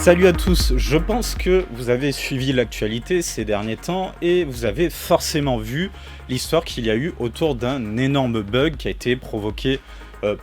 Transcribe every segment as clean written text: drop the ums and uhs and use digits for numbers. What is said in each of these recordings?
Salut à tous, je pense que vous avez suivi l'actualité ces derniers temps et vous avez forcément vu l'histoire qu'il y a eu autour d'un énorme bug qui a été provoqué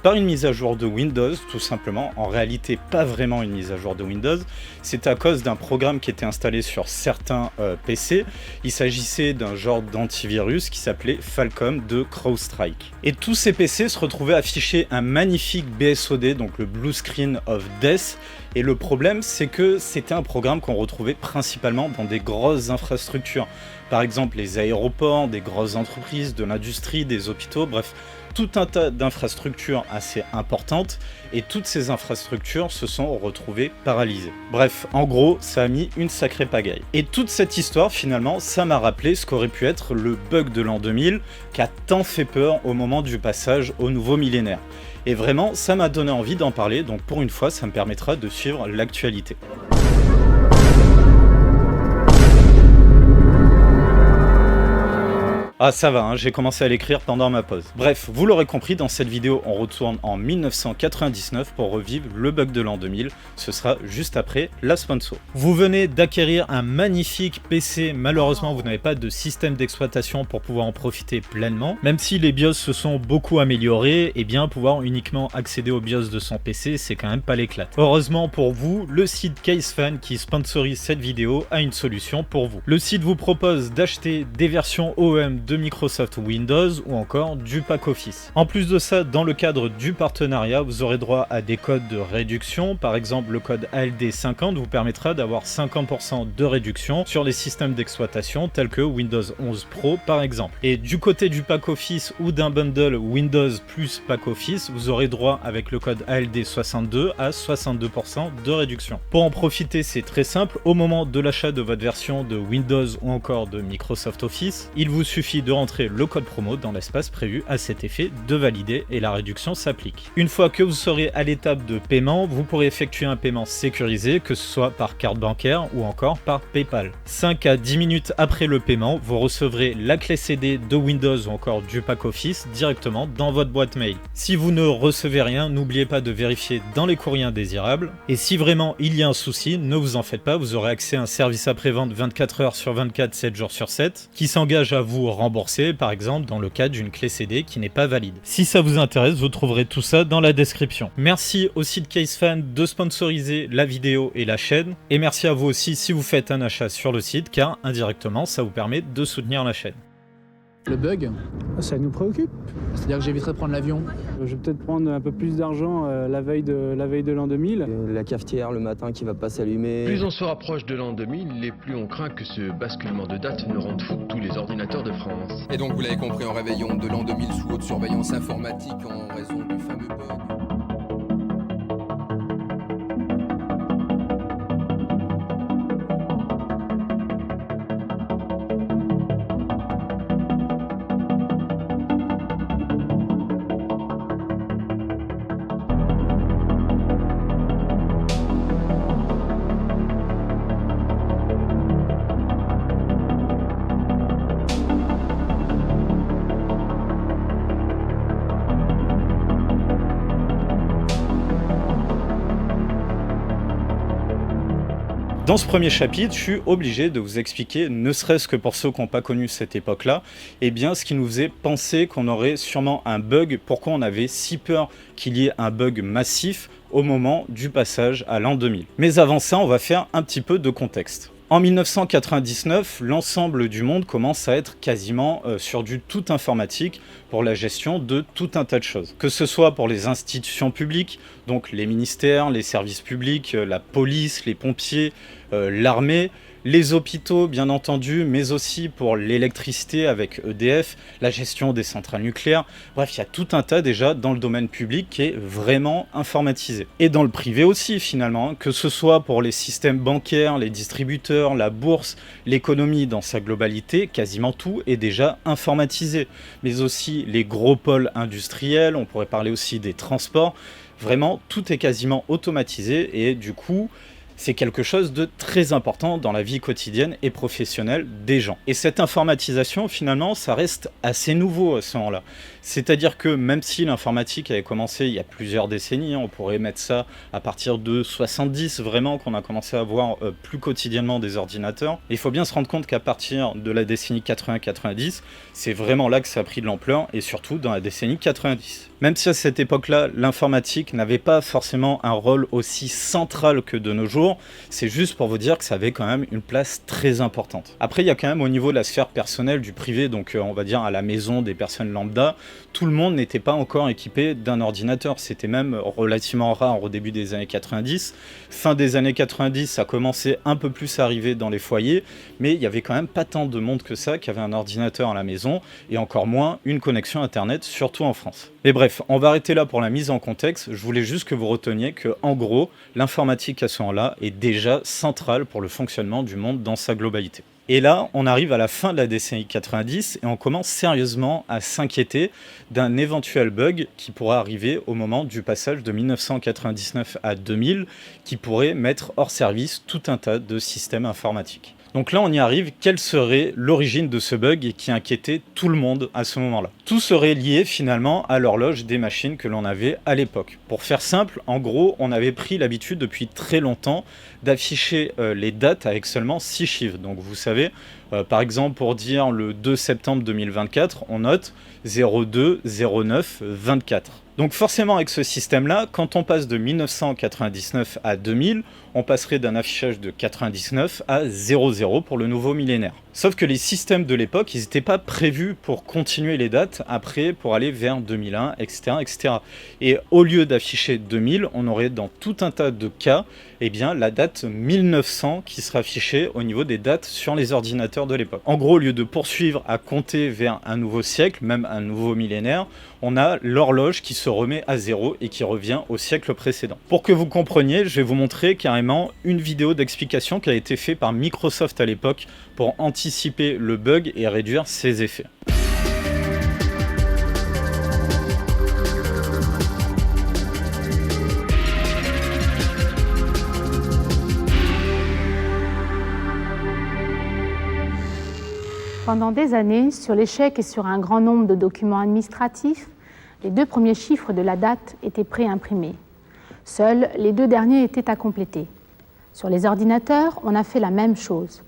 par une mise à jour de Windows, tout simplement. En réalité, pas vraiment une mise à jour de Windows, c'est à cause d'un programme qui était installé sur certains PC. Il s'agissait d'un genre d'antivirus qui s'appelait Falcom de CrowdStrike. Et tous ces PC se retrouvaient afficher un magnifique BSOD, donc le Blue Screen of Death. Et le problème, c'est que c'était un programme qu'on retrouvait principalement dans des grosses infrastructures. Par exemple, les aéroports, des grosses entreprises, de l'industrie, des hôpitaux, bref, tout un tas d'infrastructures assez importantes. Et toutes ces infrastructures se sont retrouvées paralysées. Bref, en gros, ça a mis une sacrée pagaille. Et toute cette histoire, finalement, ça m'a rappelé ce qu'aurait pu être le bug de l'an 2000, qui a tant fait peur au moment du passage au nouveau millénaire. Et vraiment, ça m'a donné envie d'en parler, donc pour une fois, ça me permettra de suivre l'actualité. Ah ça va, hein, j'ai commencé à l'écrire pendant ma pause. Bref, vous l'aurez compris, dans cette vidéo, on retourne en 1999 pour revivre le bug de l'an 2000. Ce sera juste après la sponsor. Vous venez d'acquérir un magnifique PC. Malheureusement, vous n'avez pas de système d'exploitation pour pouvoir en profiter pleinement. Même si les BIOS se sont beaucoup améliorés, et bien pouvoir uniquement accéder au BIOS de son PC, c'est quand même pas l'éclat. Heureusement pour vous, le site CaseFan qui sponsorise cette vidéo a une solution pour vous. Le site vous propose d'acheter des versions OEM de Microsoft Windows ou encore du pack Office. En plus de ça, dans le cadre du partenariat, vous aurez droit à des codes de réduction. Par exemple, le code ALD50 vous permettra d'avoir 50% de réduction sur les systèmes d'exploitation tels que Windows 11 Pro par exemple. Et du côté du pack Office ou d'un bundle Windows plus pack Office, vous aurez droit avec le code ALD62 à 62% de réduction. Pour en profiter, c'est très simple. Au moment de l'achat de votre version de Windows ou encore de Microsoft Office, il vous suffit de rentrer le code promo dans l'espace prévu à cet effet, de valider et la réduction s'applique. Une fois que vous serez à l'étape de paiement, vous pourrez effectuer un paiement sécurisé, que ce soit par carte bancaire ou encore par PayPal. 5 à 10 minutes après le paiement, vous recevrez la clé CD de Windows ou encore du pack Office directement dans votre boîte mail. Si vous ne recevez rien, n'oubliez pas de vérifier dans les courriers indésirables. Et si vraiment il y a un souci, ne vous en faites pas, vous aurez accès à un service après-vente 24 heures sur 24, 7 jours sur 7, qui s'engage à vous rembourser, par exemple dans le cas d'une clé CD qui n'est pas valide. Si ça vous intéresse, vous trouverez tout ça dans la description. Merci au site CaseFan de sponsoriser la vidéo et la chaîne, et merci à vous aussi si vous faites un achat sur le site, car indirectement ça vous permet de soutenir la chaîne. Le bug, ça nous préoccupe. c'est-à-dire que j'éviterai de prendre l'avion. Je vais peut-être prendre un peu plus d'argent la veille de l'an 2000. La cafetière le matin qui va pas s'allumer. Plus on se rapproche de l'an 2000, et plus on craint que ce basculement de date ne rende fou tous les ordinateurs de France. Et donc vous l'avez compris, en réveillon de l'an 2000 sous haute surveillance informatique en raison du fameux bug. Dans ce premier chapitre, je suis obligé de vous expliquer, ne serait-ce que pour ceux qui n'ont pas connu cette époque-là, eh bien ce qui nous faisait penser qu'on aurait sûrement un bug, pourquoi on avait si peur qu'il y ait un bug massif au moment du passage à l'an 2000. Mais avant ça, on va faire un petit peu de contexte. En 1999, l'ensemble du monde commence à être quasiment sur du tout informatique pour la gestion de tout un tas de choses. Que ce soit pour les institutions publiques, donc les ministères, les services publics, la police, les pompiers, l'armée, les hôpitaux bien entendu, mais aussi pour l'électricité avec EDF, la gestion des centrales nucléaires. Bref, il y a tout un tas déjà dans le domaine public qui est vraiment informatisé. Et dans le privé aussi finalement, que ce soit pour les systèmes bancaires, les distributeurs, la bourse, l'économie dans sa globalité, quasiment tout est déjà informatisé. Mais aussi les gros pôles industriels, on pourrait parler aussi des transports. Vraiment, tout est quasiment automatisé et du coup, c'est quelque chose de très important dans la vie quotidienne et professionnelle des gens. Et cette informatisation, finalement, ça reste assez nouveau à ce moment-là. C'est-à-dire que même si l'informatique avait commencé il y a plusieurs décennies, on pourrait mettre ça à partir de 70 vraiment, qu'on a commencé à voir plus quotidiennement des ordinateurs, il faut bien se rendre compte qu'à partir de la décennie 80-90, c'est vraiment là que ça a pris de l'ampleur, et surtout dans la décennie 90. Même si à cette époque-là, l'informatique n'avait pas forcément un rôle aussi central que de nos jours, c'est juste pour vous dire que ça avait quand même une place très importante. Après, il y a quand même au niveau de la sphère personnelle, du privé, donc on va dire à la maison des personnes lambda, tout le monde n'était pas encore équipé d'un ordinateur. C'était même relativement rare au début des années 90. Fin des années 90, ça commençait un peu plus à arriver dans les foyers, mais il n'y avait quand même pas tant de monde que ça qui avait un ordinateur à la maison, et encore moins une connexion Internet, surtout en France. Mais bref, on va arrêter là pour la mise en contexte. Je voulais juste que vous reteniez que, en gros, l'informatique à ce moment-là est déjà centrale pour le fonctionnement du monde dans sa globalité. Et là, on arrive à la fin de la décennie 90 et on commence sérieusement à s'inquiéter d'un éventuel bug qui pourrait arriver au moment du passage de 1999 à 2000, qui pourrait mettre hors service tout un tas de systèmes informatiques. Donc là, on y arrive. Quelle serait l'origine de ce bug qui inquiétait tout le monde à ce moment-là? Tout serait lié finalement à l'horloge des machines que l'on avait à l'époque. Pour faire simple, en gros, on avait pris l'habitude depuis très longtemps d'afficher les dates avec seulement 6 chiffres. Donc vous savez, par exemple, pour dire le 2 septembre 2024, on note 02 09 24. Donc forcément, avec ce système-là, quand on passe de 1999 à 2000, on passerait d'un affichage de 99 à 00 pour le nouveau millénaire. Sauf que les systèmes de l'époque, ils n'étaient pas prévus pour continuer les dates après, pour aller vers 2001, etc., etc. Et au lieu d'afficher 2000, on aurait dans tout un tas de cas, eh bien, la date 1900 qui sera affichée au niveau des dates sur les ordinateurs de l'époque. En gros, au lieu de poursuivre à compter vers un nouveau siècle, même un nouveau millénaire, on a l'horloge qui se remet à zéro et qui revient au siècle précédent. Pour que vous compreniez, je vais vous montrer carrément une vidéo d'explication qui a été faite par Microsoft à l'époque pour anticiper le bug et réduire ses effets. Pendant des années, sur les chèques et sur un grand nombre de documents administratifs, les 2 premiers chiffres de la date étaient pré-imprimés. Seuls les 2 derniers étaient à compléter. Sur les ordinateurs, on a fait la même chose.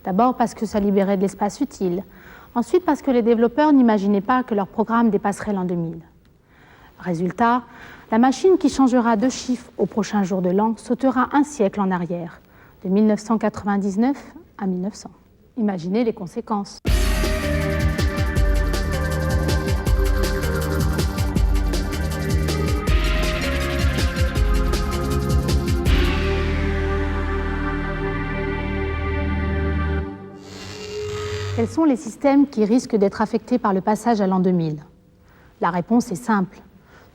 D'abord parce que ça libérait de l'espace utile. Ensuite parce que les développeurs n'imaginaient pas que leur programme dépasserait l'an 2000. Résultat, la machine qui changera 2 chiffres au prochain jour de l'an sautera un siècle en arrière, de 1999 à 1900. Imaginez les conséquences. Quels sont les systèmes qui risquent d'être affectés par le passage à l'an 2000? La réponse est simple.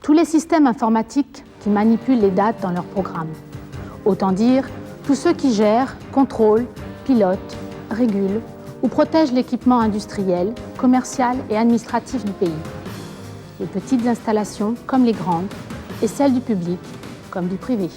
Tous les systèmes informatiques qui manipulent les dates dans leurs programmes. Autant dire, tous ceux qui gèrent, contrôlent, pilotent, régulent ou protègent l'équipement industriel, commercial et administratif du pays. Les petites installations comme les grandes et celles du public comme du privé.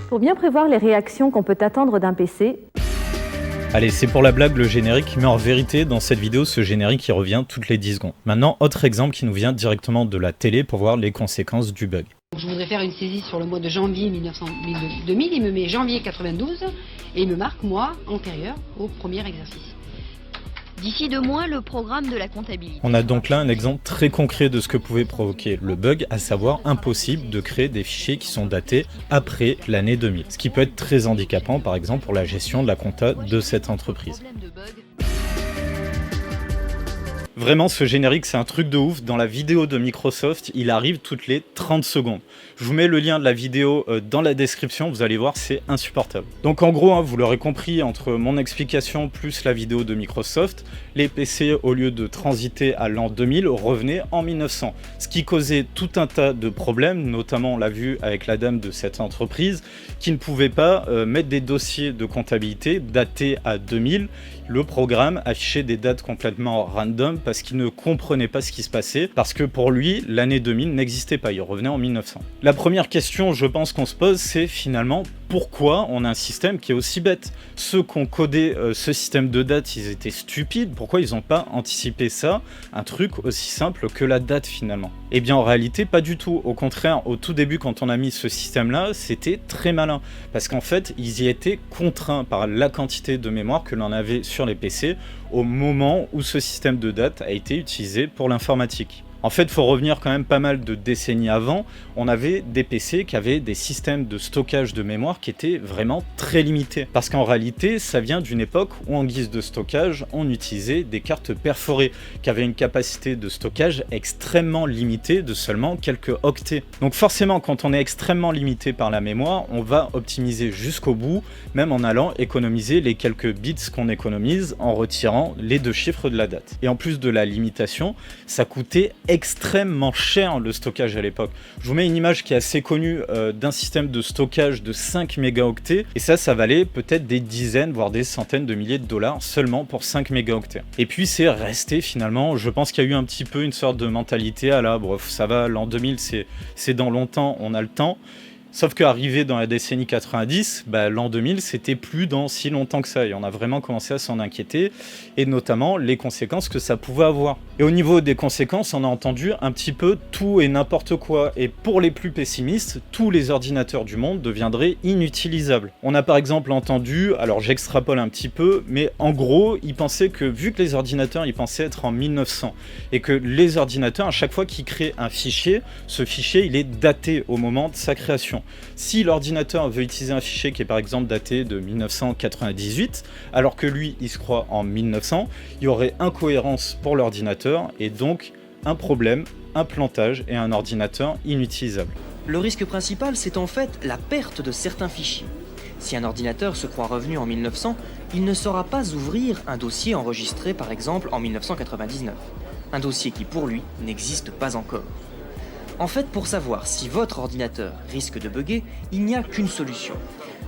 Pour bien prévoir les réactions qu'on peut attendre d'un PC... Allez, c'est pour la blague le générique, mais en vérité, dans cette vidéo, ce générique il revient toutes les 10 secondes. Maintenant, autre exemple qui nous vient directement de la télé pour voir les conséquences du bug. Je voudrais faire une saisie sur le mois de janvier 2000, il me met janvier 92 et il me marque mois antérieur au premier exercice. D'ici 2 mois, le programme de la comptabilité. On a donc là un exemple très concret de ce que pouvait provoquer le bug, à savoir impossible de créer des fichiers qui sont datés après l'année 2000. Ce qui peut être très handicapant, par exemple, pour la gestion de la compta de cette entreprise. Vraiment, ce générique, c'est un truc de ouf. Dans la vidéo de Microsoft, il arrive toutes les 30 secondes. Je vous mets le lien de la vidéo dans la description, vous allez voir, c'est insupportable. Donc en gros, vous l'aurez compris, entre mon explication plus la vidéo de Microsoft, les PC, au lieu de transiter à l'an 2000, revenaient en 1900. Ce qui causait tout un tas de problèmes, notamment on l'a vu avec la dame de cette entreprise, qui ne pouvait pas mettre des dossiers de comptabilité datés à 2000. Le programme affichait des dates complètement random, parce qu'il ne comprenait pas ce qui se passait, parce que pour lui, l'année 2000 n'existait pas, il revenait en 1900. La première question, je pense qu'on se pose, c'est finalement pourquoi on a un système qui est aussi bête. Ceux qui ont codé ce système de date, ils étaient stupides, pourquoi ils n'ont pas anticipé ça, un truc aussi simple que la date finalement? Eh bien en réalité pas du tout, au contraire, au tout début quand on a mis ce système là, c'était très malin, parce qu'en fait ils y étaient contraints par la quantité de mémoire que l'on avait sur les PC au moment où ce système de date a été utilisé pour l'informatique. En fait, il faut revenir quand même pas mal de décennies avant, on avait des PC qui avaient des systèmes de stockage de mémoire qui étaient vraiment très limités. Parce qu'en réalité, ça vient d'une époque où en guise de stockage, on utilisait des cartes perforées, qui avaient une capacité de stockage extrêmement limitée de seulement quelques octets. Donc forcément, quand on est extrêmement limité par la mémoire, on va optimiser jusqu'au bout, même en allant économiser les quelques bits qu'on économise en retirant les 2 chiffres de la date. Et en plus de la limitation, ça coûtait extrêmement cher le stockage à l'époque. Je vous mets une image qui est assez connue d'un système de stockage de 5 mégaoctets et ça valait peut-être des dizaines voire des centaines de milliers de dollars seulement pour 5 mégaoctets. Et puis c'est resté finalement, je pense qu'il y a eu un petit peu une sorte de mentalité à la bref ça va, l'an 2000 c'est dans longtemps, on a le temps. Sauf qu'arrivé dans la décennie 90, l'an 2000, c'était plus dans si longtemps que ça. Et on a vraiment commencé à s'en inquiéter, et notamment les conséquences que ça pouvait avoir. Et au niveau des conséquences, on a entendu un petit peu tout et n'importe quoi. Et pour les plus pessimistes, tous les ordinateurs du monde deviendraient inutilisables. On a par exemple entendu, alors j'extrapole un petit peu, mais en gros, ils pensaient que, vu que les ordinateurs, ils pensaient être en 1900, et que les ordinateurs, à chaque fois qu'ils créent un fichier, ce fichier, il est daté au moment de sa création. Si l'ordinateur veut utiliser un fichier qui est par exemple daté de 1998, alors que lui, il se croit en 1900, il y aurait incohérence pour l'ordinateur et donc un problème, un plantage et un ordinateur inutilisable. Le risque principal, c'est en fait la perte de certains fichiers. Si un ordinateur se croit revenu en 1900, il ne saura pas ouvrir un dossier enregistré par exemple en 1999. Un dossier qui pour lui n'existe pas encore. En fait, pour savoir si votre ordinateur risque de bugger, il n'y a qu'une solution.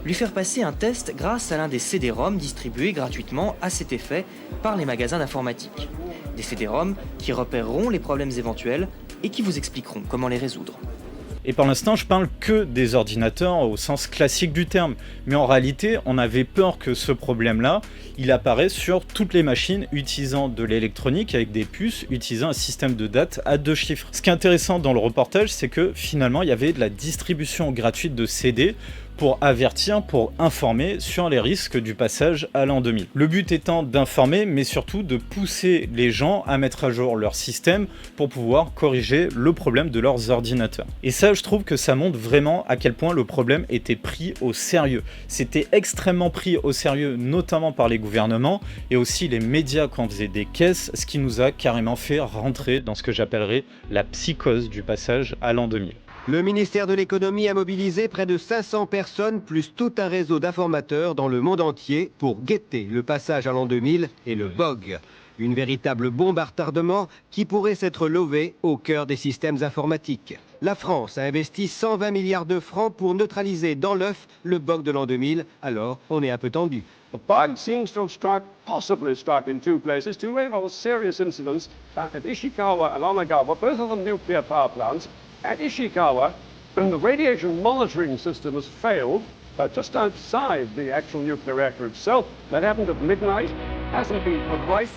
Lui faire passer un test grâce à l'un des CD-ROM distribués gratuitement à cet effet par les magasins d'informatique. Des CD-ROM qui repéreront les problèmes éventuels et qui vous expliqueront comment les résoudre. Et pour l'instant, je parle que des ordinateurs au sens classique du terme. Mais en réalité, on avait peur que ce problème-là, il apparaisse sur toutes les machines utilisant de l'électronique avec des puces, utilisant un système de date à 2 chiffres. Ce qui est intéressant dans le reportage, c'est que finalement, il y avait de la distribution gratuite de CD pour avertir, pour informer sur les risques du passage à l'an 2000. Le but étant d'informer, mais surtout de pousser les gens à mettre à jour leur système pour pouvoir corriger le problème de leurs ordinateurs. Et ça, je trouve que ça montre vraiment à quel point le problème était pris au sérieux. C'était extrêmement pris au sérieux, notamment par les gouvernements et aussi les médias quand on faisait des caisses, ce qui nous a carrément fait rentrer dans ce que j'appellerais la psychose du passage à l'an 2000. Le ministère de l'économie a mobilisé près de 500 personnes plus tout un réseau d'informateurs dans le monde entier pour guetter le passage à l'an 2000 et le BOG. Une véritable bombe à retardement qui pourrait s'être levée au cœur des systèmes informatiques. La France a investi 120 milliards de francs pour neutraliser dans l'œuf le BOG de l'an 2000, alors on est un peu tendu. The bug seems to have possibly struck in 2 places, 2 very serious incidents at Ishikawa and Onagawa, both of them nuclear power plants. At Ishikawa, the radiation monitoring system has failed just outside the actual nuclear reactor itself. That happened at midnight. Hasn't been right.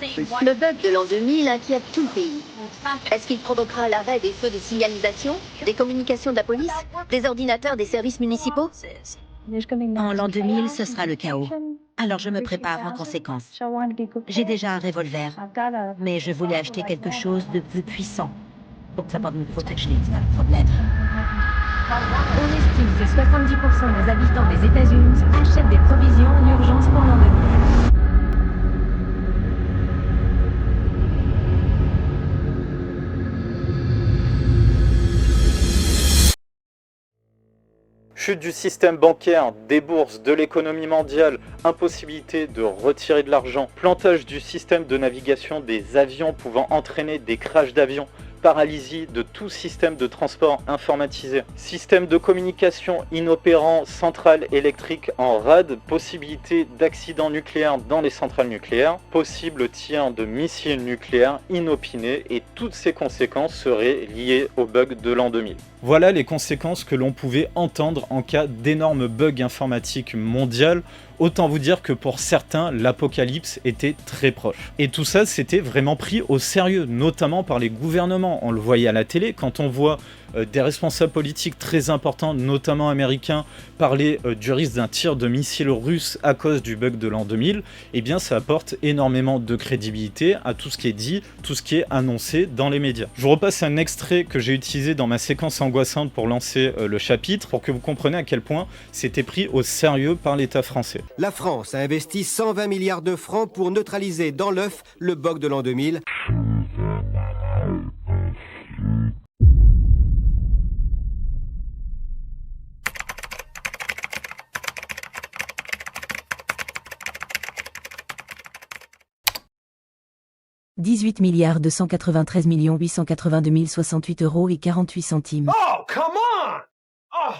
Le bug de l'an 2000 inquiète tout le pays. Est-ce qu'il provoquera l'arrêt des feux de signalisation, des communications de la police, des ordinateurs des services municipaux? En l'an 2000, ce sera le chaos. Alors je me prépare en conséquence. J'ai déjà un revolver, mais je voulais acheter quelque chose de plus puissant pour que ça puisse me protéger, c'est un problème. On estime que 70% des habitants des États-Unis achètent des provisions en urgence pour l'an 2000. Chute du système bancaire, des bourses, de l'économie mondiale, impossibilité de retirer de l'argent, plantage du système de navigation des avions pouvant entraîner des crashs d'avions, paralysie de tout système de transport informatisé, système de communication inopérant, centrale électrique en rade, possibilité d'accidents nucléaires dans les centrales nucléaires, possible tir de missiles nucléaires inopinés, et toutes ces conséquences seraient liées au bug de l'an 2000. Voilà les conséquences que l'on pouvait entendre en cas d'énormes bugs informatiques mondial. Autant vous dire que pour certains, l'apocalypse était très proche. Et tout ça, c'était vraiment pris au sérieux, notamment par les gouvernements. On le voyait à la télé, quand on voit des responsables politiques très importants, notamment américains, parler du risque d'un tir de missile russe à cause du bug de l'an 2000, eh bien ça apporte énormément de crédibilité à tout ce qui est dit, tout ce qui est annoncé dans les médias. Je vous repasse un extrait que j'ai utilisé dans ma séquence angoissante pour lancer le chapitre, pour que vous compreniez à quel point c'était pris au sérieux par l'État français. La France a investi 120 milliards de francs pour neutraliser dans l'œuf le bug de l'an 2000. « 18 milliards 293 882 068 € et 48 centimes. Oh, come on! Oh!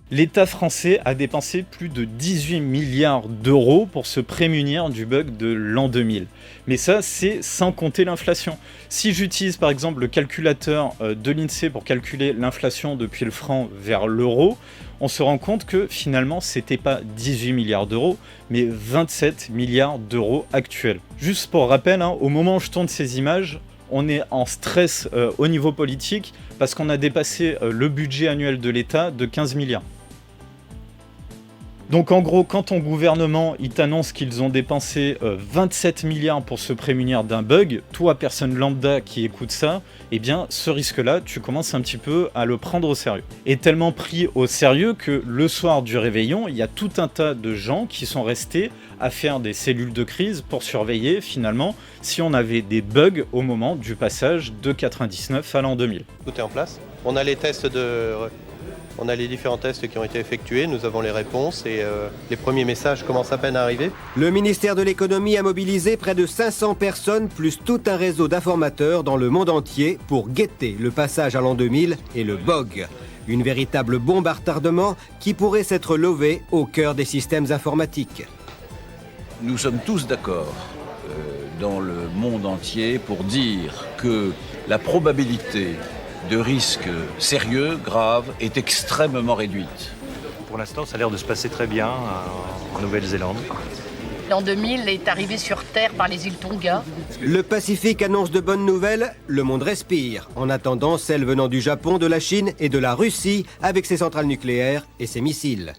L'État français a dépensé plus de 18 milliards d'euros pour se prémunir du bug de l'an 2000. Mais ça, c'est sans compter l'inflation. Si j'utilise par exemple le calculateur de l'INSEE pour calculer l'inflation depuis le franc vers l'euro, on se rend compte que finalement, c'était pas 18 milliards d'euros, mais 27 milliards d'euros actuels. Juste pour rappel, au moment où je tourne ces images, on est en stress au niveau politique parce qu'on a dépassé le budget annuel de l'État de 15 milliards. Donc en gros, quand ton gouvernement il t'annonce qu'ils ont dépensé 27 milliards pour se prémunir d'un bug, toi, personne lambda qui écoute ça, eh bien ce risque-là, tu commences un petit peu à le prendre au sérieux. Et tellement pris au sérieux que le soir du réveillon, il y a tout un tas de gens qui sont restés à faire des cellules de crise pour surveiller finalement si on avait des bugs au moment du passage de 99 à l'an 2000. Tout est en place. On a les tests On a les différents tests qui ont été effectués, nous avons les réponses et les premiers messages commencent à peine à arriver. Le ministère de l'économie a mobilisé près de 500 personnes plus tout un réseau d'informateurs dans le monde entier pour guetter le passage à l'an 2000 et le BOG. Une véritable bombe à retardement qui pourrait s'être levée au cœur des systèmes informatiques. Nous sommes tous d'accord dans le monde entier pour dire que la probabilité de risques sérieux, graves, est extrêmement réduite. Pour l'instant, ça a l'air de se passer très bien en Nouvelle-Zélande. L'an 2000 est arrivé sur Terre par les îles Tonga. Le Pacifique annonce de bonnes nouvelles, le monde respire, en attendant celles venant du Japon, de la Chine et de la Russie, avec ses centrales nucléaires et ses missiles.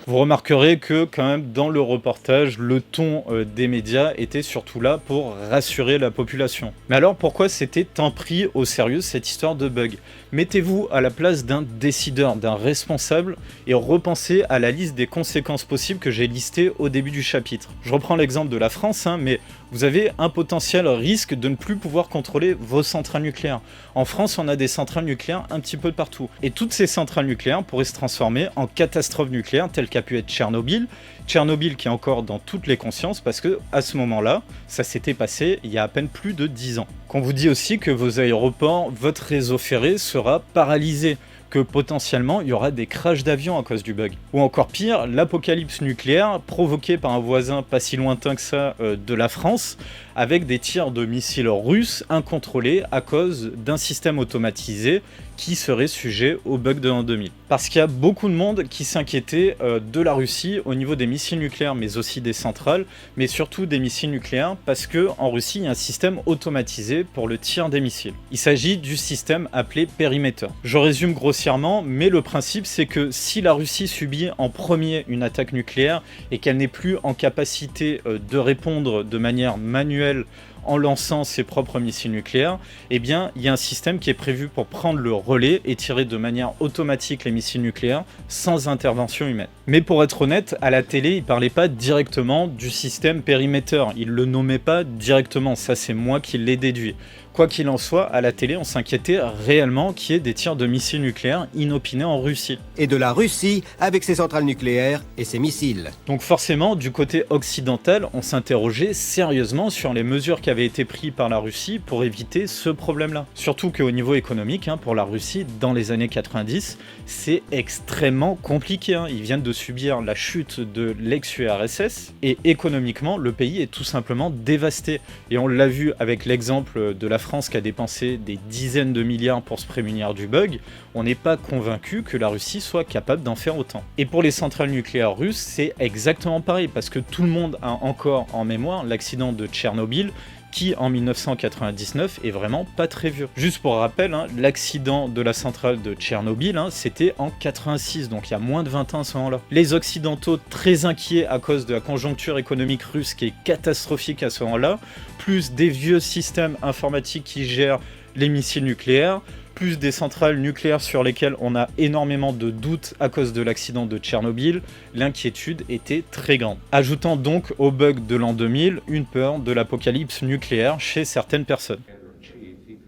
Vous remarquerez que quand même dans le reportage, le ton des médias était surtout là pour rassurer la population. Mais alors pourquoi c'était tant pris au sérieux cette histoire de bug ? Mettez-vous à la place d'un décideur, d'un responsable et repensez à la liste des conséquences possibles que j'ai listées au début du chapitre. Je reprends l'exemple de la France, mais vous avez un potentiel risque de ne plus pouvoir contrôler vos centrales nucléaires. En France, on a des centrales nucléaires un petit peu de partout. Et toutes ces centrales nucléaires pourraient se transformer en catastrophes nucléaires telles qu'a pu être Tchernobyl. Tchernobyl qui est encore dans toutes les consciences parce que à ce moment-là, ça s'était passé il y a à peine plus de 10 ans. Qu'on vous dit aussi que vos aéroports, votre réseau ferré sera paralysé, que potentiellement il y aura des crashs d'avions à cause du bug. Ou encore pire, l'apocalypse nucléaire provoquée par un voisin pas si lointain que ça de la France, avec des tirs de missiles russes incontrôlés à cause d'un système automatisé qui serait sujet au bug de l'an 2000. Parce qu'il y a beaucoup de monde qui s'inquiétait de la Russie au niveau des missiles nucléaires, mais aussi des centrales, mais surtout des missiles nucléaires, parce qu'en Russie, il y a un système automatisé pour le tir des missiles. Il s'agit du système appelé Perimeter. Je résume grossièrement, mais le principe, c'est que si la Russie subit en premier une attaque nucléaire et qu'elle n'est plus en capacité de répondre de manière manuelle en lançant ses propres missiles nucléaires, eh bien, il y a un système qui est prévu pour prendre le relais et tirer de manière automatique les missiles nucléaires sans intervention humaine. Mais pour être honnête, à la télé, il parlait pas directement du système Perimeter, il le nommait pas directement, ça c'est moi qui l'ai déduit. Quoi qu'il en soit, à la télé, on s'inquiétait réellement qu'il y ait des tirs de missiles nucléaires inopinés en Russie. Et de la Russie avec ses centrales nucléaires et ses missiles. Donc forcément, du côté occidental, on s'interrogeait sérieusement sur les mesures qui avaient été prises par la Russie pour éviter ce problème-là. Surtout qu'au niveau économique, pour la Russie, dans les années 90, c'est extrêmement compliqué. Ils viennent de subir la chute de l'ex-URSS et économiquement, le pays est tout simplement dévasté. Et on l'a vu avec l'exemple de la France qui a dépensé des dizaines de milliards pour se prémunir du bug, on n'est pas convaincu que la Russie soit capable d'en faire autant. Et pour les centrales nucléaires russes, c'est exactement pareil, parce que tout le monde a encore en mémoire l'accident de Tchernobyl, qui en 1999 est vraiment pas très vieux. Juste pour rappel, l'accident de la centrale de Tchernobyl, c'était en 86, donc il y a moins de 20 ans à ce moment-là. Les Occidentaux très inquiets à cause de la conjoncture économique russe qui est catastrophique à ce moment-là, plus des vieux systèmes informatiques qui gèrent les missiles nucléaires, plus des centrales nucléaires sur lesquelles on a énormément de doutes à cause de l'accident de Tchernobyl, l'inquiétude était très grande. Ajoutant donc au bug de l'an 2000 une peur de l'apocalypse nucléaire chez certaines personnes.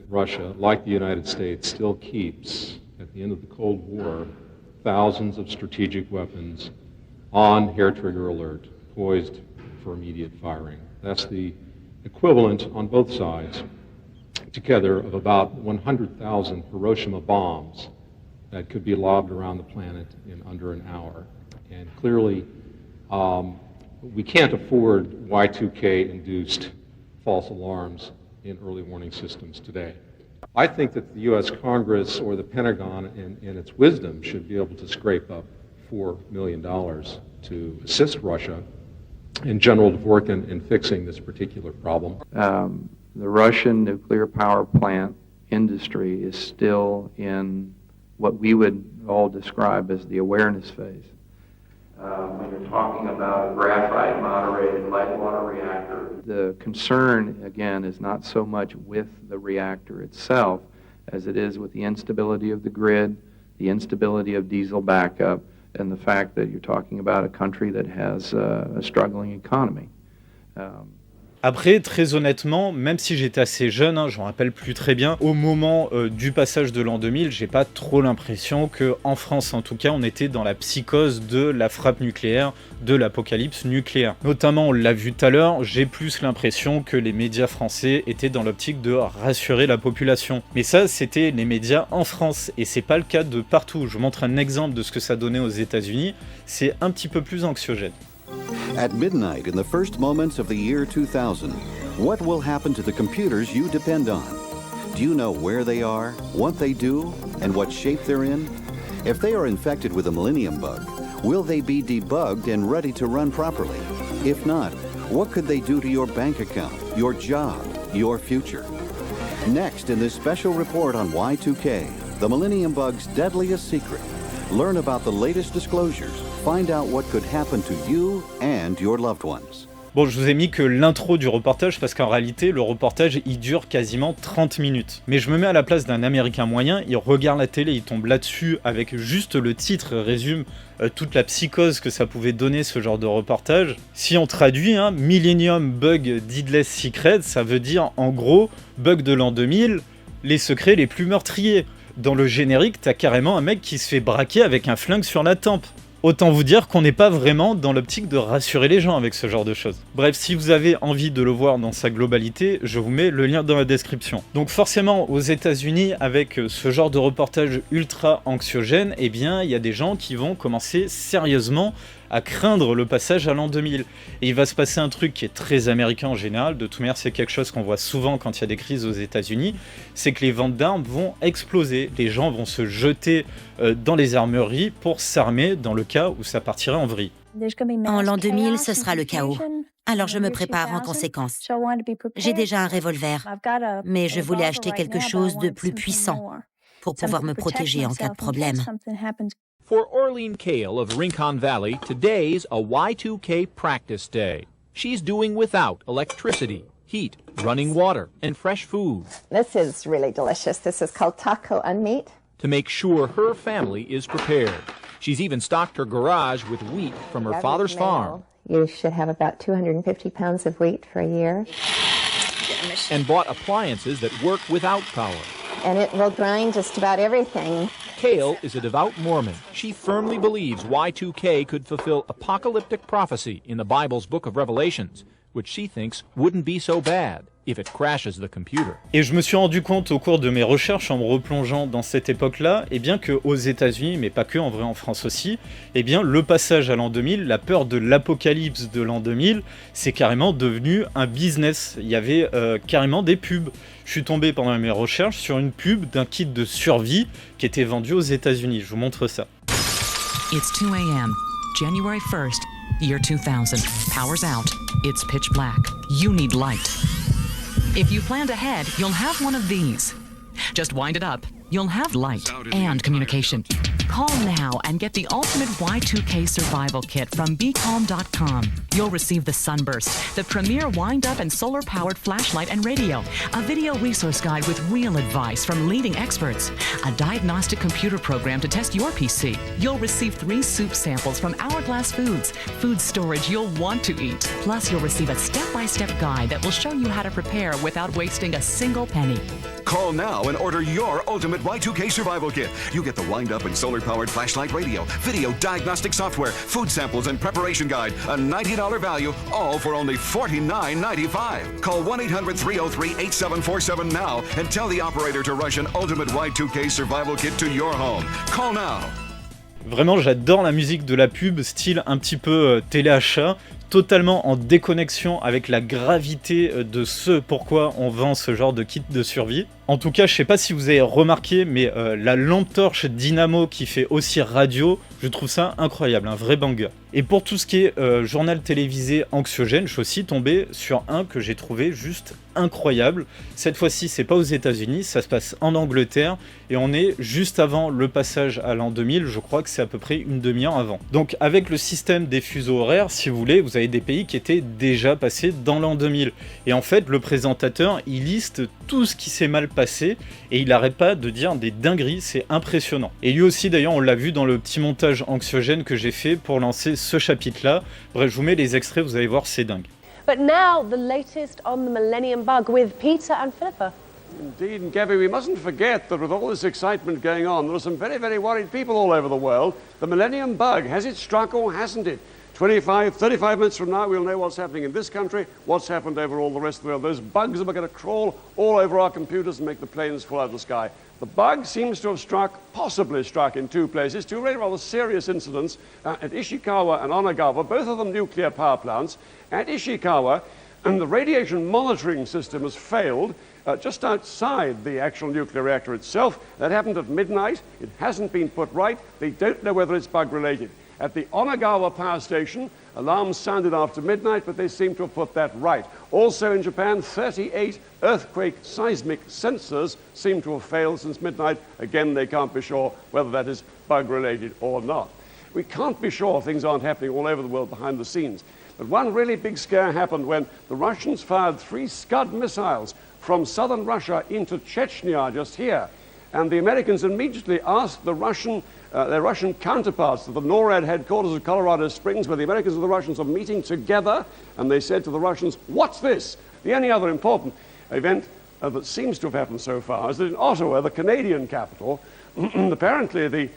Russia, like the United States, still keeps, at the end of the Cold War, thousands of strategic weapons on hair-trigger alert, poised for immediate firing. That's the equivalent on both sides together of about 100,000 Hiroshima bombs that could be lobbed around the planet in under an hour. And clearly, we can't afford Y2K-induced false alarms in early warning systems today. I think that the U.S. Congress or the Pentagon, in its wisdom, should be able to scrape up $4 million to assist Russia and General Dvorkin in fixing this particular problem. The Russian nuclear power plant industry is still in what we would all describe as the awareness phase. When you're talking about a graphite moderated light water reactor, the concern, again, is not so much with the reactor itself as it is with the instability of the grid, the instability of diesel backup, and the fact that you're talking about a country that has a struggling economy. Après, très honnêtement, même si j'étais assez jeune, je m'en rappelle plus très bien, au moment du passage de l'an 2000, j'ai pas trop l'impression qu'en France, en tout cas, on était dans la psychose de la frappe nucléaire, de l'apocalypse nucléaire. Notamment, on l'a vu tout à l'heure, j'ai plus l'impression que les médias français étaient dans l'optique de rassurer la population. Mais ça, c'était les médias en France, et c'est pas le cas de partout. Je vous montre un exemple de ce que ça donnait aux États-Unis, c'est un petit peu plus anxiogène. At midnight in the first moments of the year 2000, what will happen to the computers you depend on? Do you know where they are, what they do, and what shape they're in? If they are infected with a Millennium Bug, will they be debugged and ready to run properly? If not, what could they do to your bank account, your job, your future? Next in this special report on Y2K, the Millennium Bug's deadliest secret, learn about the latest disclosures. Find out what could happen to you and your loved ones. Bon, je vous ai mis que l'intro du reportage parce qu'en réalité, le reportage, il dure quasiment 30 minutes. Mais je me mets à la place d'un Américain moyen, il regarde la télé, il tombe là-dessus avec juste le titre, résume toute la psychose que ça pouvait donner ce genre de reportage. Si on traduit, Millennium Bug Deadliest Secret, ça veut dire en gros, bug de l'an 2000, les secrets les plus meurtriers. Dans le générique, t'as carrément un mec qui se fait braquer avec un flingue sur la tempe. Autant vous dire qu'on n'est pas vraiment dans l'optique de rassurer les gens avec ce genre de choses. Bref, si vous avez envie de le voir dans sa globalité, je vous mets le lien dans la description. Donc forcément, aux États-Unis, avec ce genre de reportage ultra anxiogène, eh bien, il y a des gens qui vont commencer sérieusement à craindre le passage à l'an 2000. Et il va se passer un truc qui est très américain en général, de toute manière c'est quelque chose qu'on voit souvent quand il y a des crises aux États-Unis, c'est que les ventes d'armes vont exploser, les gens vont se jeter dans les armeries pour s'armer dans le cas où ça partirait en vrille. En l'an 2000, ce sera le chaos. Alors je me prépare en conséquence. J'ai déjà un revolver, mais je voulais acheter quelque chose de plus puissant pour pouvoir me protéger en cas de problème. For Orleen Kale of Rincon Valley, today's a Y2K practice day. She's doing without electricity, heat, running water, and fresh food. This is really delicious. This is called taco and meat. To make sure her family is prepared. She's even stocked her garage with wheat from her father's farm. You should have about 250 pounds of wheat for a year. And bought appliances that work without power. And it will grind just about everything. Kale is a devout Mormon. She firmly believes Y2K could fulfill apocalyptic prophecy in the Bible's book of Revelations, which she thinks wouldn't be so bad if it crashes the computer. Et je me suis rendu compte au cours de mes recherches en me replongeant dans cette époque-là, eh bien que aux États-Unis, mais pas que, en vrai en France aussi, eh bien le passage à l'an 2000, la peur de l'apocalypse de l'an 2000, c'est carrément devenu un business. Il y avait carrément des pubs. Je suis tombé pendant mes recherches sur une pub d'un kit de survie qui était vendu aux États-Unis. Je vous montre ça. It's 2 a.m., January 1st, year 2000. Power's out. It's pitch black. You need light. If you planned ahead, you'll have one of these. Just wind it up. You'll have light and communication. Call now and get the ultimate Y2K survival kit from BeCalm.com. You'll receive the Sunburst, the premier wind-up and solar-powered flashlight and radio, a video resource guide with real advice from leading experts, a diagnostic computer program to test your PC. You'll receive 3 soup samples from Hourglass Foods, food storage you'll want to eat. Plus, you'll receive a step-by-step guide that will show you how to prepare without wasting a single penny. Call now and order your ultimate Y2K survival kit. You get the wind-up and solar-powered flashlight radio, video diagnostic software, food samples and preparation guide, a $90 value, all for only $49.95. Call 1-800-303-8747 now and tell the operator to rush an ultimate Y2K survival kit to your home. Call now. Vraiment, j'adore la musique de la pub, style un petit peu téléachat, totalement en déconnexion avec la gravité de ce pourquoi on vend ce genre de kit de survie. En tout cas, je sais pas si vous avez remarqué, mais la lampe torche Dynamo qui fait aussi radio, je trouve ça incroyable, un vrai banger. Et pour tout ce qui est journal télévisé anxiogène, je suis aussi tombé sur un que j'ai trouvé juste incroyable. Cette fois-ci, c'est pas aux États-Unis, ça se passe en Angleterre et on est juste avant le passage à l'an 2000, je crois que c'est à peu près une demi-heure avant. Donc avec le système des fuseaux horaires, si vous voulez, vous avez des pays qui étaient déjà passés dans l'an 2000. Et en fait, le présentateur, il liste tout ce qui s'est mal passé et il n'arrête pas de dire des dingueries, c'est impressionnant. Et lui aussi, d'ailleurs, on l'a vu dans le petit montage anxiogène que j'ai fait pour lancer ce chapitre-là. Bref, je vous mets les extraits, vous allez voir, c'est dingue. But now, the latest on the Millennium Bug with Peter and Philippa. Indeed, and Gabby, we mustn't forget that with all this excitement going on, there are some very, very worried people all over the world. The Millennium Bug, has it struck or hasn't it? 35 minutes from now, we'll know what's happening in this country, what's happened over all the rest of the world. Those bugs are going to crawl all over our computers and make the planes fall out of the sky. The bug seems to have possibly struck in 2 places, 2 really rather serious incidents at Ishikawa and Onagawa, both of them nuclear power plants. At Ishikawa, the radiation monitoring system has failed just outside the actual nuclear reactor itself. That happened at midnight. It hasn't been put right. They don't know whether it's bug-related. At the Onagawa power station, alarms sounded after midnight, but they seem to have put that right. Also in Japan, 38 earthquake seismic sensors seem to have failed since midnight. Again, they can't be sure whether that is bug-related or not. We can't be sure things aren't happening all over the world behind the scenes. But one really big scare happened when the Russians fired 3 Scud missiles from southern Russia into Chechnya just here. And the Americans immediately asked their Russian counterparts at the NORAD headquarters of Colorado Springs, where the Americans and the Russians are meeting together, and they said to the Russians, "What's this?" The only other important event that seems to have happened so far is that in Ottawa, the Canadian capital, apparently the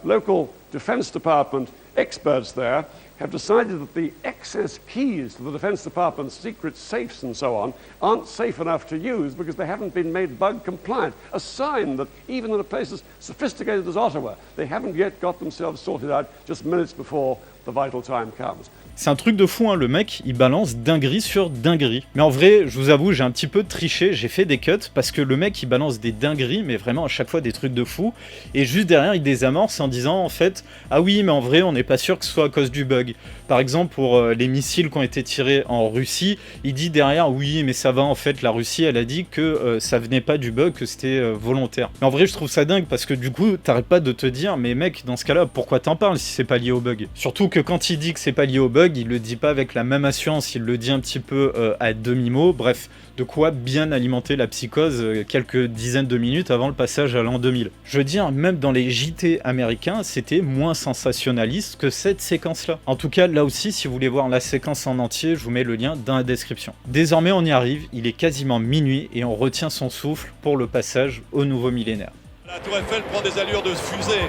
local Defense Department experts there have decided that the excess keys to the Defense Department's secret safes and so on aren't safe enough to use because they haven't been made bug compliant. A sign that even in a place as sophisticated as Ottawa, they haven't yet got themselves sorted out just minutes before the vital time comes. C'est un truc de fou, hein, le mec, il balance dinguerie sur dinguerie. Mais en vrai, je vous avoue, j'ai un petit peu triché, j'ai fait des cuts, parce que le mec, il balance des dingueries, mais vraiment à chaque fois des trucs de fou, et juste derrière, il désamorce en disant, en fait, ah oui, mais en vrai, on n'est pas sûr que ce soit à cause du bug. Par exemple, pour les missiles qui ont été tirés en Russie, il dit derrière, oui, mais ça va, en fait, la Russie, elle a dit que ça venait pas du bug, que c'était volontaire. Mais en vrai, je trouve ça dingue, parce que du coup, t'arrêtes pas de te dire, mais mec, dans ce cas-là, pourquoi t'en parles si c'est pas lié au bug? Surtout que quand il dit que c'est pas lié au bug, il le dit pas avec la même assurance, il le dit un petit peu à demi-mot, bref, de quoi bien alimenter la psychose quelques dizaines de minutes avant le passage à l'an 2000. Je veux dire, même dans les JT américains, c'était moins sensationnaliste que cette séquence-là. En tout cas, là aussi, si vous voulez voir la séquence en entier, je vous mets le lien dans la description. Désormais, on y arrive, il est quasiment minuit et on retient son souffle pour le passage au nouveau millénaire. La Tour Eiffel prend des allures de fusée.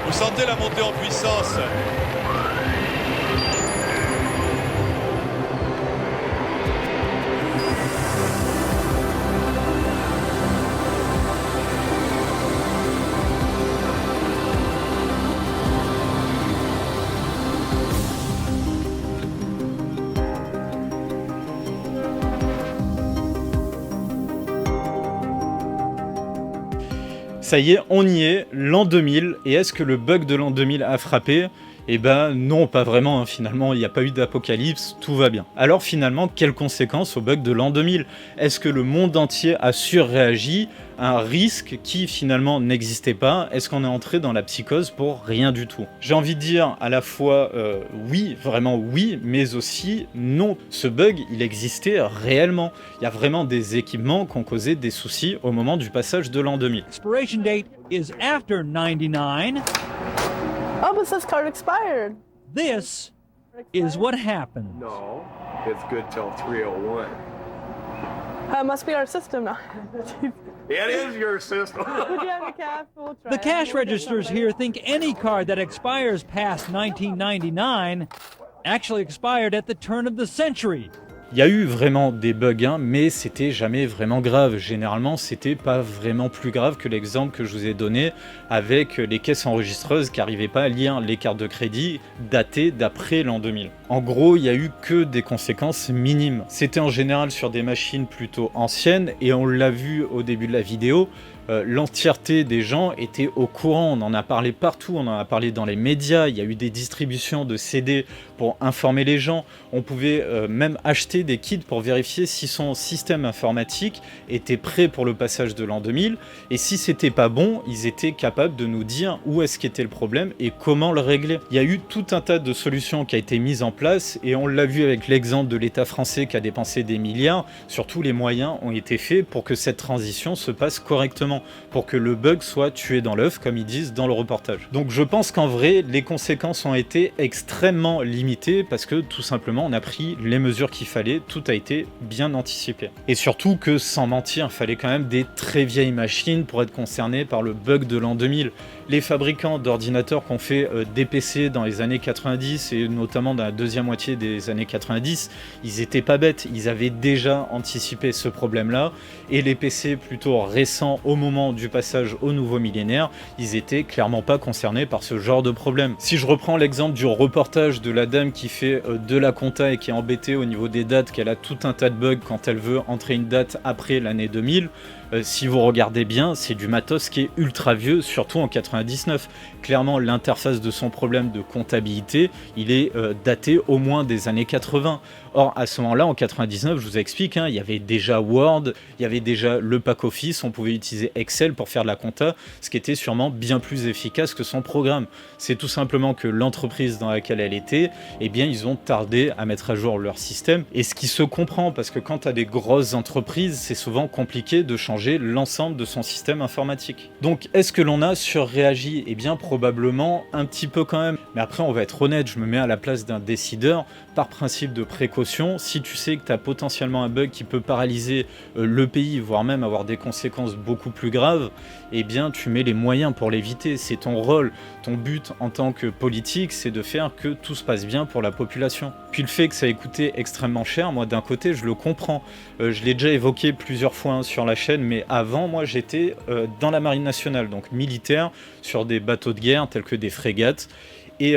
Vous sentez la montée en puissance. Ça y est, on y est, l'an 2000, et est-ce que le bug de l'an 2000 a frappé? Eh ben non, pas vraiment, hein. Finalement il n'y a pas eu d'apocalypse, tout va bien. Alors finalement, quelles conséquences au bug de l'an 2000? Est-ce que le monde entier a surréagi à un risque qui finalement n'existait pas? Est-ce qu'on est entré dans la psychose pour rien du tout? J'ai envie de dire à la fois oui, vraiment oui, mais aussi non. Ce bug, il existait réellement. Il y a vraiment des équipements qui ont causé des soucis au moment du passage de l'an 2000. Expiration date is after 99. Oh, but this card expired. This is what happened. No, it's good till 301. It must be our system now. It is your system. Would you have a cap? We'll try. The cash registers here think any card that expires past 1999 actually expired at the turn of the century. Il y a eu vraiment des bugs, hein, mais c'était jamais vraiment grave. Généralement, c'était pas vraiment plus grave que l'exemple que je vous ai donné avec les caisses enregistreuses qui n'arrivaient pas à lire les cartes de crédit datées d'après l'an 2000. En gros, il y a eu que des conséquences minimes. C'était en général sur des machines plutôt anciennes et on l'a vu au début de la vidéo. L'entièreté des gens étaient au courant, on en a parlé partout, on en a parlé dans les médias, il y a eu des distributions de CD pour informer les gens, on pouvait même acheter des kits pour vérifier si son système informatique était prêt pour le passage de l'an 2000, et si c'était pas bon, ils étaient capables de nous dire où est-ce qu'était le problème et comment le régler. Il y a eu tout un tas de solutions qui a été mises en place, et on l'a vu avec l'exemple de l'État français qui a dépensé des milliards, surtout les moyens ont été faits pour que cette transition se passe correctement, pour que le bug soit tué dans l'œuf, comme ils disent dans le reportage. Donc je pense qu'en vrai, les conséquences ont été extrêmement limitées parce que tout simplement on a pris les mesures qu'il fallait, tout a été bien anticipé. Et surtout que, sans mentir, il fallait quand même des très vieilles machines pour être concernés par le bug de l'an 2000. Les fabricants d'ordinateurs qui ont fait des PC dans les années 90 et notamment dans la deuxième moitié des années 90, ils étaient pas bêtes, ils avaient déjà anticipé ce problème-là, et les PC plutôt récents au moment du passage au nouveau millénaire, ils étaient clairement pas concernés par ce genre de problème. Si je reprends l'exemple du reportage de la dame qui fait de la compta et qui est embêtée au niveau des dates, qu'elle a tout un tas de bugs quand elle veut entrer une date après l'année 2000, si vous regardez bien, c'est du matos qui est ultra vieux, surtout en 99. Clairement, l'interface de son problème de comptabilité, il est daté au moins des années 80. Or, à ce moment-là, en 99, je vous explique, hein, il y avait déjà Word, il y avait déjà le pack Office, on pouvait utiliser Excel pour faire de la compta, ce qui était sûrement bien plus efficace que son programme. C'est tout simplement que l'entreprise dans laquelle elle était, eh bien, ils ont tardé à mettre à jour leur système. Et ce qui se comprend, parce que quand tu as des grosses entreprises, c'est souvent compliqué de changer l'ensemble de son système informatique. Donc, est-ce que l'on a surréagi? Eh bien, probablement un petit peu quand même. Mais après, on va être honnête, je me mets à la place d'un décideur. Par principe de précaution, si tu sais que tu as potentiellement un bug qui peut paralyser le pays, voire même avoir des conséquences beaucoup plus graves, eh bien, tu mets les moyens pour l'éviter. C'est ton rôle. Ton but en tant que politique, c'est de faire que tout se passe bien pour la population. Puis le fait que ça ait coûté extrêmement cher, moi, d'un côté, je le comprends. Je l'ai déjà évoqué plusieurs fois sur la chaîne, mais avant, moi, j'étais dans la marine nationale, donc militaire, sur des bateaux de guerre tels que des frégates. Et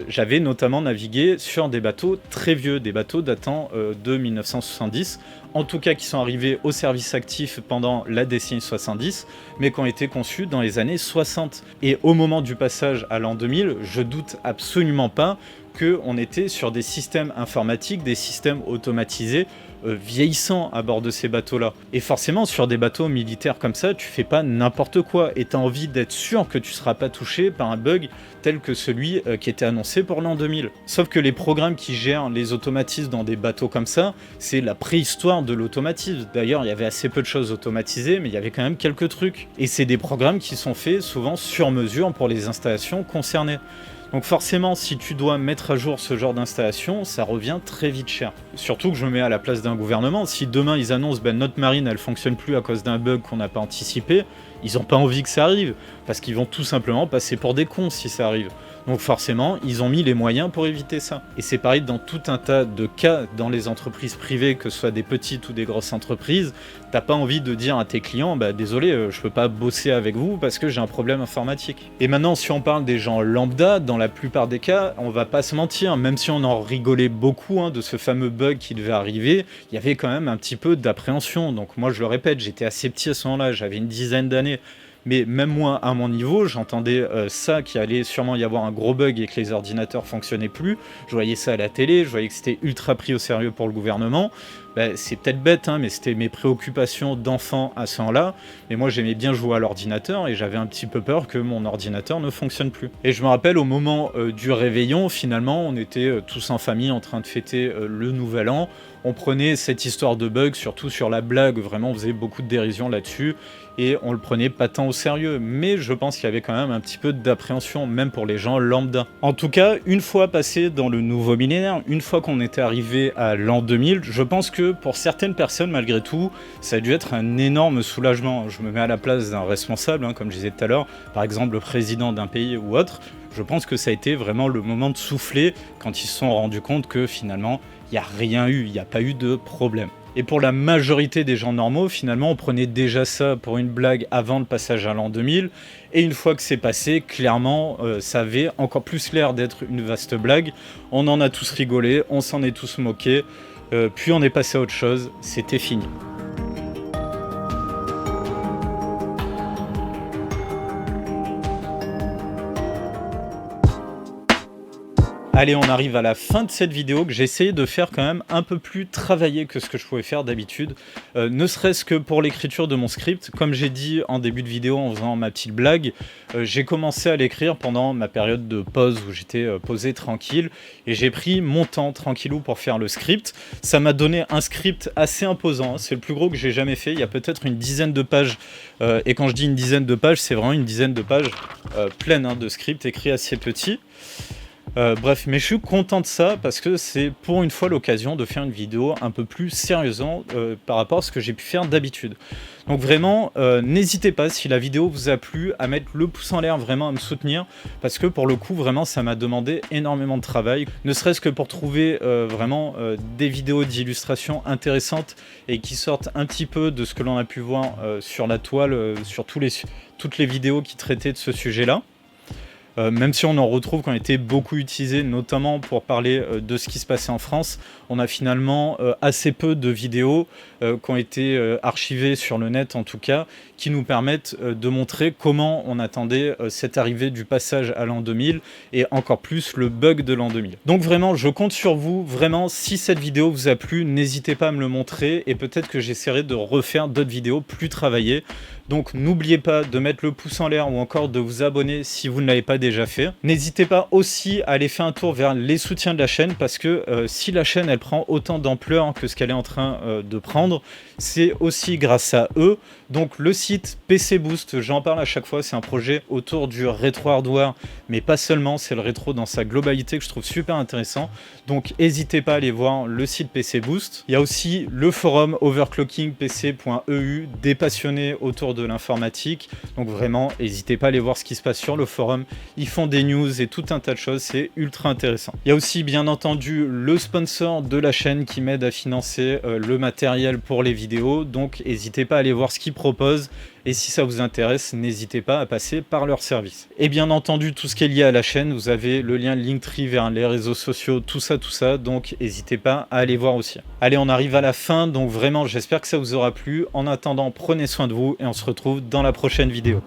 j'avais notamment navigué sur des bateaux très vieux, des bateaux datant de 1970, en tout cas qui sont arrivés au service actif pendant la décennie 70, mais qui ont été conçus dans les années 60. Et au moment du passage à l'an 2000, je doute absolument pas qu'on était sur des systèmes informatiques, des systèmes automatisés, vieillissants à bord de ces bateaux-là. Et forcément, sur des bateaux militaires comme ça, tu fais pas n'importe quoi, et tu as envie d'être sûr que tu seras pas touché par un bug tel que celui qui était annoncé pour l'an 2000. Sauf que les programmes qui gèrent les automatismes dans des bateaux comme ça, c'est la préhistoire de l'automatisme. D'ailleurs, il y avait assez peu de choses automatisées, mais il y avait quand même quelques trucs. Et c'est des programmes qui sont faits souvent sur mesure pour les installations concernées. Donc forcément, si tu dois mettre à jour ce genre d'installation, ça revient très vite cher. Surtout que je me mets à la place d'un gouvernement. Si demain ils annoncent notre marine elle fonctionne plus à cause d'un bug qu'on n'a pas anticipé, ils n'ont pas envie que ça arrive, parce qu'ils vont tout simplement passer pour des cons si ça arrive. Donc forcément, ils ont mis les moyens pour éviter ça. Et c'est pareil dans tout un tas de cas dans les entreprises privées, que ce soit des petites ou des grosses entreprises. T'as pas envie de dire à tes clients, désolé, je peux pas bosser avec vous parce que j'ai un problème informatique. Et maintenant, si on parle des gens lambda, dans la plupart des cas, on va pas se mentir, même si on en rigolait beaucoup de ce fameux bug qui devait arriver, il y avait quand même un petit peu d'appréhension. Donc moi, je le répète, j'étais assez petit à ce moment-là, j'avais une dizaine d'années. Mais même moi, à mon niveau, j'entendais ça, qu'il allait sûrement y avoir un gros bug et que les ordinateurs fonctionnaient plus. Je voyais ça à la télé, je voyais que c'était ultra pris au sérieux pour le gouvernement. C'est peut-être bête, mais c'était mes préoccupations d'enfant à ce moment-là. Mais moi, j'aimais bien jouer à l'ordinateur et j'avais un petit peu peur que mon ordinateur ne fonctionne plus. Et je me rappelle, au moment du réveillon, finalement, on était tous en famille en train de fêter le Nouvel An. On prenait cette histoire de bug, surtout sur la blague, vraiment on faisait beaucoup de dérision là-dessus, et on le prenait pas tant au sérieux, mais je pense qu'il y avait quand même un petit peu d'appréhension, même pour les gens lambda. En tout cas, une fois passé dans le nouveau millénaire, une fois qu'on était arrivé à l'an 2000, je pense que pour certaines personnes, malgré tout, ça a dû être un énorme soulagement. Je me mets à la place d'un responsable, comme je disais tout à l'heure, par exemple le président d'un pays ou autre. Je pense que ça a été vraiment le moment de souffler quand ils se sont rendus compte que finalement, il n'y a rien eu, il n'y a pas eu de problème. Et pour la majorité des gens normaux, finalement, on prenait déjà ça pour une blague avant le passage à l'an 2000. Et une fois que c'est passé, clairement, ça avait encore plus l'air d'être une vaste blague. On en a tous rigolé, on s'en est tous moqués. Puis on est passé à autre chose, c'était fini. Allez, on arrive à la fin de cette vidéo que j'ai essayé de faire quand même un peu plus travaillé que ce que je pouvais faire d'habitude. Ne serait-ce que pour l'écriture de mon script. Comme j'ai dit en début de vidéo en faisant ma petite blague, j'ai commencé à l'écrire pendant ma période de pause où j'étais posé tranquille. Et j'ai pris mon temps tranquillou pour faire le script. Ça m'a donné un script assez imposant. C'est le plus gros que j'ai jamais fait. Il y a peut-être une dizaine de pages. Et quand je dis une dizaine de pages, c'est vraiment une dizaine de pages pleines de script écrit assez petit. Bref, mais je suis content de ça parce que c'est pour une fois l'occasion de faire une vidéo un peu plus sérieusement par rapport à ce que j'ai pu faire d'habitude. Donc vraiment, n'hésitez pas, si la vidéo vous a plu, à mettre le pouce en l'air, vraiment à me soutenir, parce que pour le coup, vraiment, ça m'a demandé énormément de travail, ne serait-ce que pour trouver vraiment des vidéos d'illustration intéressantes et qui sortent un petit peu de ce que l'on a pu voir sur la toile, sur toutes les vidéos qui traitaient de ce sujet-là. Même si on en retrouve qui ont été beaucoup utilisés, notamment pour parler de ce qui se passait en France, on a finalement assez peu de vidéos qui ont été archivées sur le net en tout cas, qui nous permettent de montrer comment on attendait cette arrivée du passage à l'an 2000 et encore plus le bug de l'an 2000. Donc vraiment, je compte sur vous, vraiment, si cette vidéo vous a plu, n'hésitez pas à me le montrer et peut-être que j'essaierai de refaire d'autres vidéos plus travaillées. Donc n'oubliez pas de mettre le pouce en l'air ou encore de vous abonner si vous ne l'avez pas déjà fait. N'hésitez pas aussi à aller faire un tour vers les soutiens de la chaîne parce que si la chaîne elle prend autant d'ampleur que ce qu'elle est en train de prendre, c'est aussi grâce à eux. Donc le site PC Boost, j'en parle à chaque fois, c'est un projet autour du rétro hardware, mais pas seulement, c'est le rétro dans sa globalité que je trouve super intéressant. Donc n'hésitez pas à aller voir le site PC Boost. Il y a aussi le forum overclockingpc.eu, des passionnés autour de l'informatique. Donc vraiment, n'hésitez pas à aller voir ce qui se passe sur le forum. Ils font des news et tout un tas de choses, c'est ultra intéressant. Il y a aussi bien entendu le sponsor de la chaîne qui m'aide à financer le matériel pour les vidéos, donc n'hésitez pas à aller voir ce qu'ils proposent. Et si ça vous intéresse, n'hésitez pas à passer par leur service. Et bien entendu, tout ce qui est lié à la chaîne, vous avez le lien Linktree vers les réseaux sociaux, tout ça, donc n'hésitez pas à aller voir aussi. Allez, on arrive à la fin, donc vraiment, j'espère que ça vous aura plu. En attendant, prenez soin de vous et on se retrouve dans la prochaine vidéo.